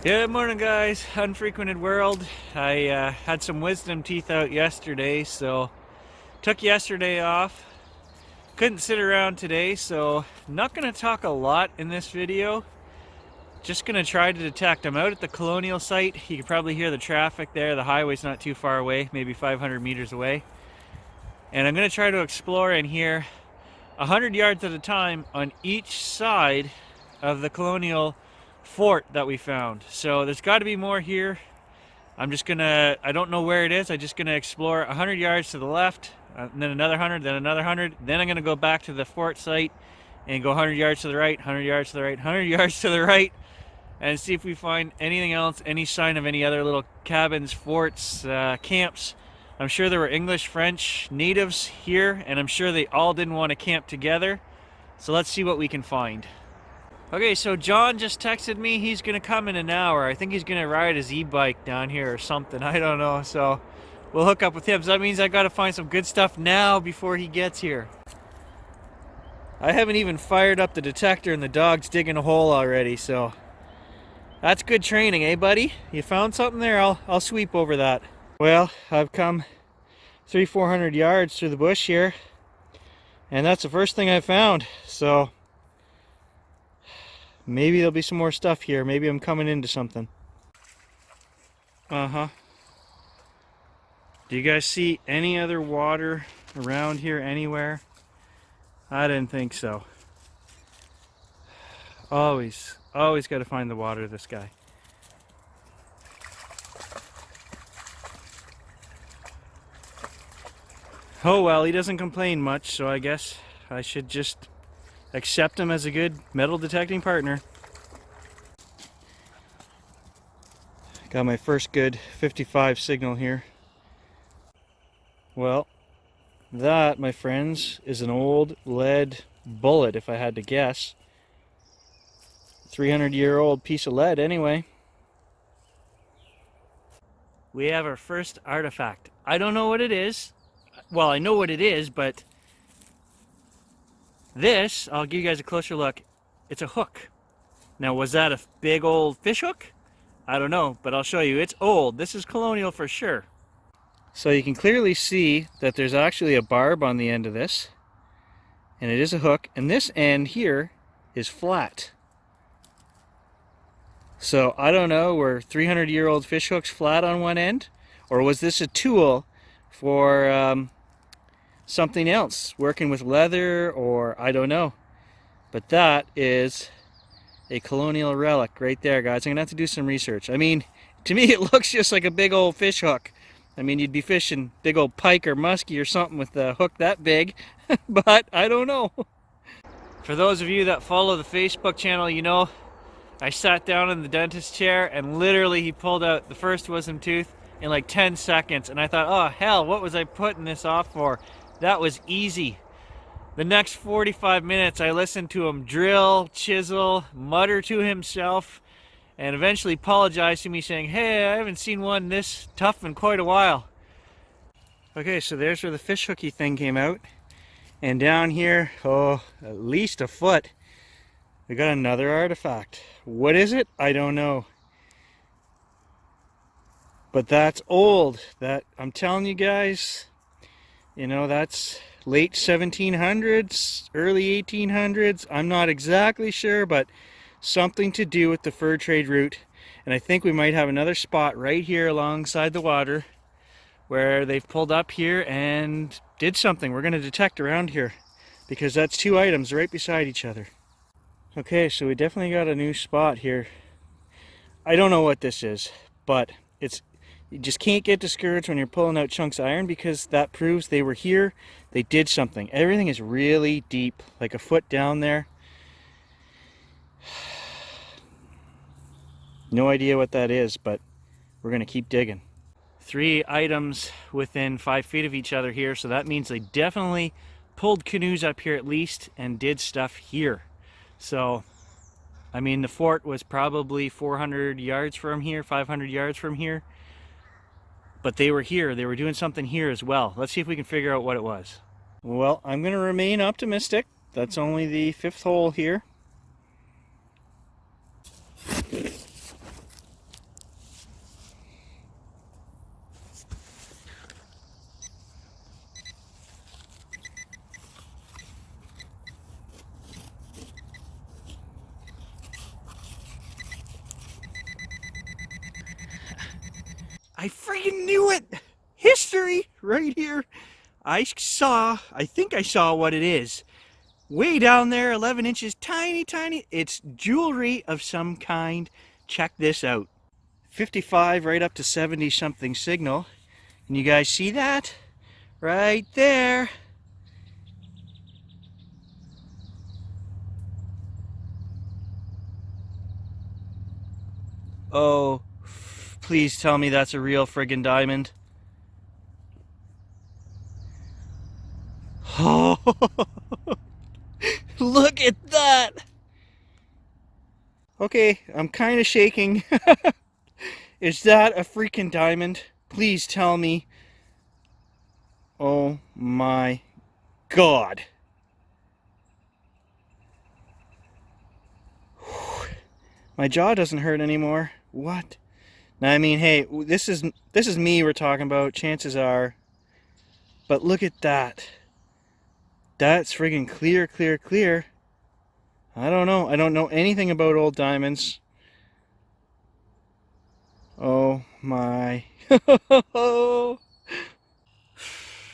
Good morning, guys. Unfrequented world. I had some wisdom teeth out yesterday, so took yesterday off. Couldn't sit around today, so not going to talk a lot in this video. Just going to try to detect. I'm out at the Colonial site. You can probably hear the traffic there. The highway's not too far away, maybe 500 meters away. And I'm going to try to explore in here 100 yards at a time on each side of the Colonial fort that we found. So there's got to be more here. I'm just gonna, I don't know where it is. I'm just gonna explore 100 yards to the left, and then another 100, then another 100. Then I'm gonna go back to the fort site and go 100 yards to the right, 100 yards to the right, 100 yards to the right, and see if we find anything else, any sign of any other little cabins, forts, camps. I'm sure there were English, French, natives here, and I'm sure they all didn't want to camp together. So let's see what we can find. Okay, so John just texted me. He's gonna come in an hour. I think he's gonna ride his e-bike down here or something. I don't know. So we'll hook up with him. So that means I gotta find some good stuff now before he gets here. I haven't even fired up the detector and the dog's digging a hole already, so that's good training, eh, buddy? You found something there? I'll sweep over that. Well, I've come 300-400 yards through the bush here, and that's the first thing I found. So maybe there'll be some more stuff here. Maybe I'm coming into something. Uh-huh. Do you guys see any other water around here anywhere? I didn't think so. Always got to find the water, this guy. Oh well, he doesn't complain much, so I guess I should just accept him as a good metal detecting partner. Got my first good 55 signal here. Well, that, my friends, is an old lead bullet, if I had to guess. 300-year-old piece of lead anyway. We have our first artifact. I don't know what it is. Well, I know what it is, but this, I'll give you guys a closer look. It's a hook. Now, was that a big old fish hook? I don't know, but I'll show you. It's old. This is colonial for sure. So you can clearly see that there's actually a barb on the end of this, and it is a hook, and this end here is flat. So I don't know, were 300-year-old fish hooks flat on one end, or was this a tool for something else, working with leather, or I don't know. But that is a colonial relic right there, guys. I'm gonna have to do some research. I mean, to me it looks just like a big old fish hook. I mean, you'd be fishing big old pike or muskie or something with a hook that big, but I don't know. For those of you that follow the Facebook channel, you know I sat down in the dentist chair and literally he pulled out the first wisdom tooth in like 10 seconds, and I thought, oh hell, what was I putting this off for? That was easy. The next 45 minutes I listened to him drill, chisel, mutter to himself, and eventually apologize to me saying, hey, I haven't seen one this tough in quite a while. Okay, so there's where the fish hooky thing came out. And down here, oh, at least a foot, we got another artifact. What is it? I don't know. But that's old. That, I'm telling you guys, you know, that's late 1700s, early 1800s. I'm not exactly sure, but something to do with the fur trade route. And I think we might have another spot right here alongside the water where they've pulled up here and did something. We're going to detect around here because that's two items right beside each other. Okay, so we definitely got a new spot here. I don't know what this is, but you just can't get discouraged when you're pulling out chunks of iron, because that proves they were here, they did something. Everything is really deep, like a foot down there. No idea what that is, but we're gonna keep digging. 3 items within 5 feet of each other here, so that means they definitely pulled canoes up here at least and did stuff here. So, I mean, the fort was probably 400 yards from here, 500 yards from here. But they were here. They were doing something here as well. Let's see if we can figure out what it was. Well, I'm going to remain optimistic. That's only the 5th hole here. I freaking knew it! History right here. I think I saw what it is. Way down there, 11 inches, tiny, tiny. It's jewelry of some kind. Check this out. 55 right up to 70 something signal. Can you guys see that? Right there. Oh, please tell me that's a real friggin' diamond. Oh, look at that. Okay, I'm kind of shaking. Is that a freaking diamond? Please tell me. Oh my God. My jaw doesn't hurt anymore. What? Now, I mean, hey, this is me we're talking about, chances are. But look at that. That's friggin' clear, clear, clear. I don't know. I don't know anything about old diamonds. Oh my.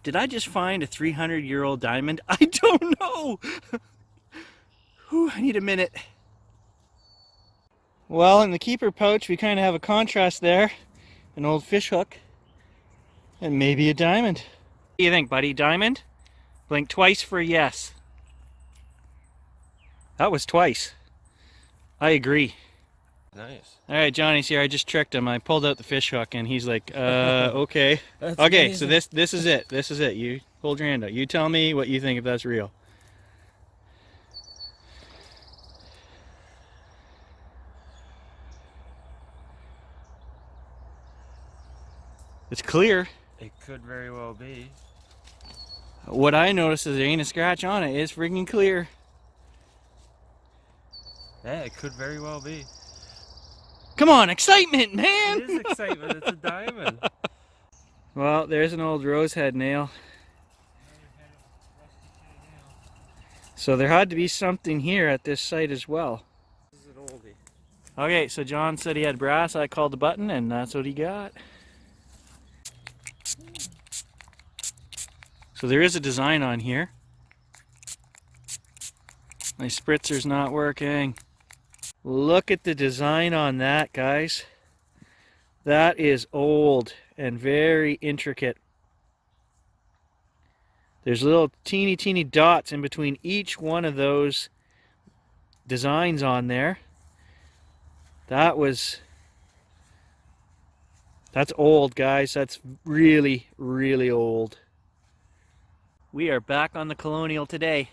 Did I just find a 300-year-old diamond? I don't know. Whew, I need a minute. Well, in the keeper pouch, we kind of have a contrast there. An old fish hook. And maybe a diamond. What do you think, buddy? Diamond? Blink twice for yes. That was twice. I agree. Nice. All right, Johnny's here. I just tricked him. I pulled out the fish hook, and he's like, okay. That's okay, amazing. so this is it. This is it. You hold your hand out. You tell me what you think if that's real. It's clear. It could very well be. What I noticed is there ain't a scratch on it. It's freaking clear. Yeah, it could very well be. Come on, excitement, man! It is excitement. It's a diamond. Well, there's an old rosehead nail. So there had to be something here at this site as well. This is an oldie. Okay, so John said he had brass. I called the button, and that's what he got. So there is a design on here. My spritzer's not working. Look at the design on that, guys. That is old and very intricate. There's little teeny dots in between each one of those designs on there. That's old, guys. That's really, really old. We are back on the Colonial today.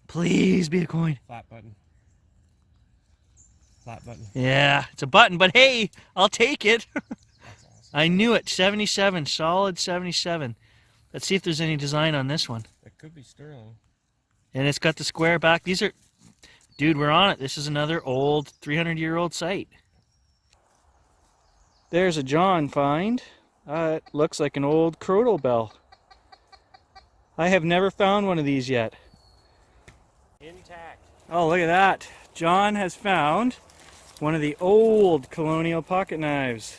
Please be a coin. Flat button. Flat button. Yeah, it's a button, but hey, I'll take it. That's awesome. I knew it. 77, solid 77. Let's see if there's any design on this one. It could be sterling. And it's got the square back. These are, dude, we're on it. This is another old 300-year-old site. There's a John find. It looks like an old crotal bell. I have never found one of these yet. Intact. Oh, look at that. John has found one of the old Colonial pocket knives.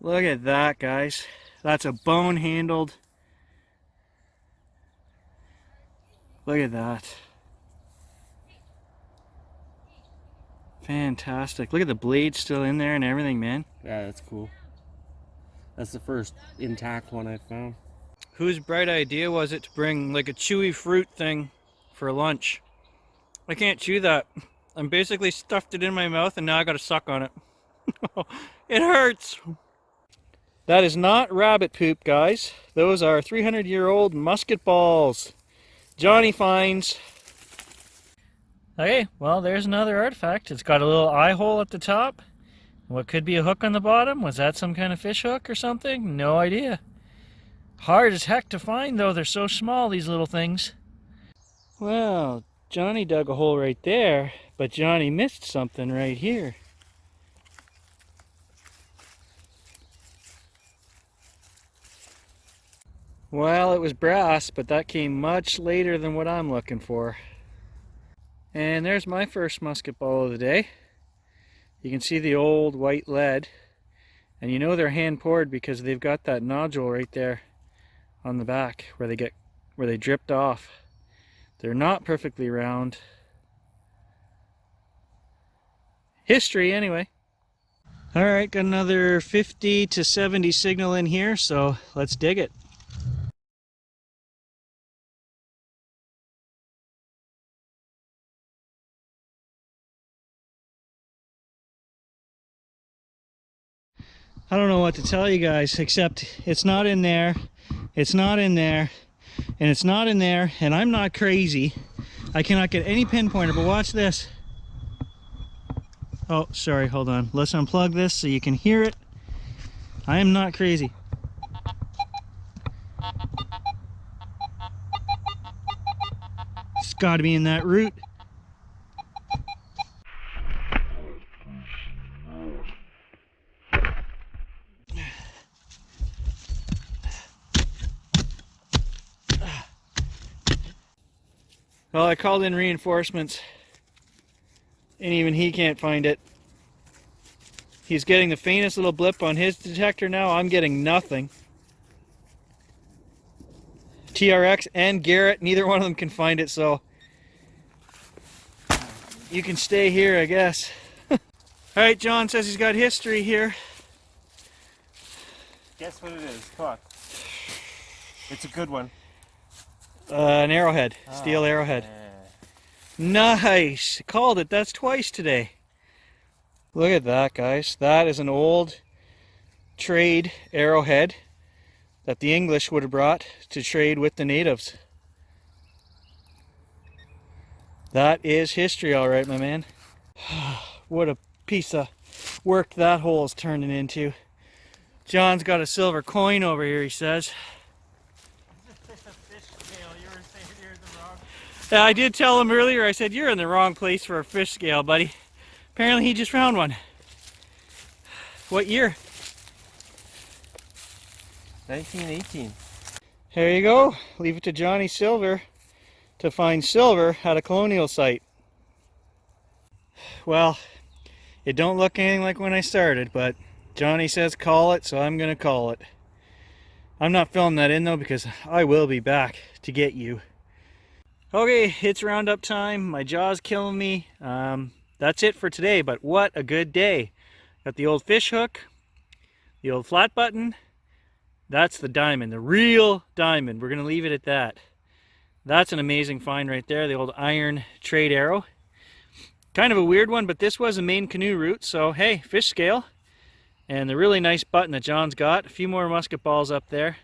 Look at that, guys. That's a bone-handled. Look at that. Fantastic. Look at the blade still in there and everything, man. Yeah, that's cool. That's the first intact one I found. Whose bright idea was it to bring like a chewy fruit thing for lunch? I can't chew that. I'm basically stuffed it in my mouth and now I gotta suck on it. It hurts. That is not rabbit poop, guys. Those are 300-year-old musket balls. Johnny finds. Okay, well, there's another artifact. It's got a little eye hole at the top. What could be a hook on the bottom? Was that some kind of fish hook or something? No idea. Hard as heck to find, though. They're so small, these little things. Well, Johnny dug a hole right there, but Johnny missed something right here. Well, it was brass, but that came much later than what I'm looking for. And there's my first musket ball of the day. You can see the old white lead. And you know they're hand poured because they've got that nodule right there on the back where they dripped off. They're not perfectly round. History anyway. All right, got another 50 to 70 signal in here, so let's dig it. I don't know what to tell you guys, except it's not in there, it's not in there, and it's not in there, and I'm not crazy. I cannot get any pinpointer, but watch this. Oh, sorry, hold on. Let's unplug this so you can hear it. I am not crazy. It's got to be in that root. Well, I called in reinforcements, and even he can't find it. He's getting the faintest little blip on his detector now. I'm getting nothing. TRX and Garrett, neither one of them can find it, so you can stay here, I guess. Alright, John says he's got history here. Guess what it is? Come on. It's a good one. An arrowhead, steel arrowhead. Nice! Called it, that's twice today. Look at that, guys. That is an old trade arrowhead that the English would have brought to trade with the natives. That is history, all right, my man. What a piece of work that hole is turning into. John's got a silver coin over here, he says. Yeah, I did tell him earlier, I said, you're in the wrong place for a fish scale, buddy. Apparently he just found one. What year? 1918. There you go. Leave it to Johnny Silver to find silver at a colonial site. Well, it don't look anything like when I started, but Johnny says call it, so I'm gonna call it. I'm not filling that in though because I will be back to get you. Okay, it's roundup time. My jaw's killing me. That's it for today, but what a good day. Got the old fish hook, the old flat button. That's the diamond, the real diamond. We're gonna leave it at that. That's an amazing find right there, the old iron trade arrow. Kind of a weird one, but this was a main canoe route, so hey, fish scale. And the really nice button that John's got. A few more musket balls up there.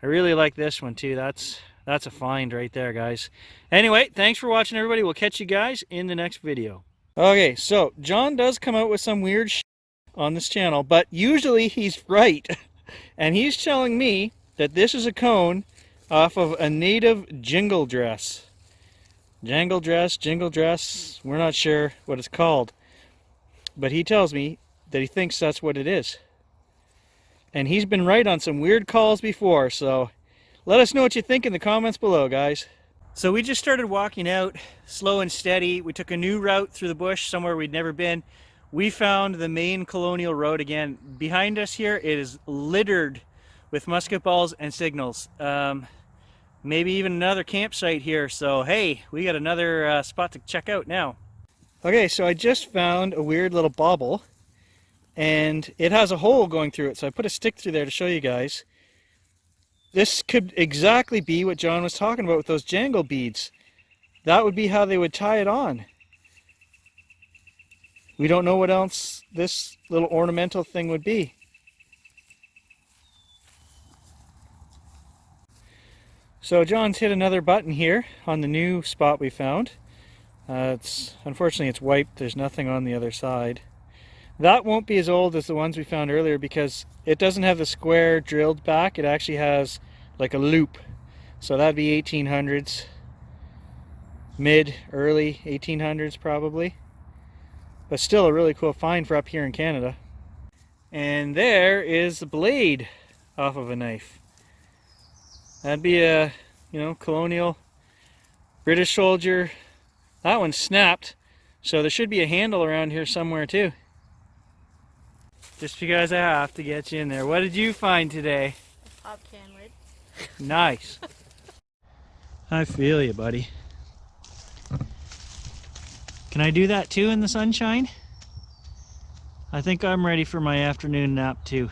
I really like this one too. That's a find right there, guys. Anyway, thanks for watching, everybody. We'll catch you guys in the next video. Okay, so John does come out with some weird shit on this channel, but usually he's right. And he's telling me that this is a cone off of a native jingle dress. Jangle dress, jingle dress, we're not sure what it's called. But he tells me that he thinks that's what it is. And he's been right on some weird calls before, so let us know what you think in the comments below, guys. So we just started walking out, slow and steady. We took a new route through the bush, somewhere we'd never been. We found the main colonial road again. Behind us here, it is littered with musket balls and signals. Maybe even another campsite here. So hey, we got another spot to check out now. Okay, so I just found a weird little bauble, and it has a hole going through it. So I put a stick through there to show you guys. This could exactly be what John was talking about with those jangle beads. That would be how they would tie it on. We don't know what else this little ornamental thing would be. So John's hit another button here on the new spot we found. Unfortunately it's wiped, there's nothing on the other side. That won't be as old as the ones we found earlier because it doesn't have the square drilled back, it actually has like a loop. So that'd be 1800s, early 1800s probably. But still a really cool find for up here in Canada. And there is the blade off of a knife. That'd be a, colonial British soldier. That one snapped, so there should be a handle around here somewhere too. Just because I have to get you in there. What did you find today? A pop can lid. Nice. I feel you, buddy. Can I do that too in the sunshine? I think I'm ready for my afternoon nap too.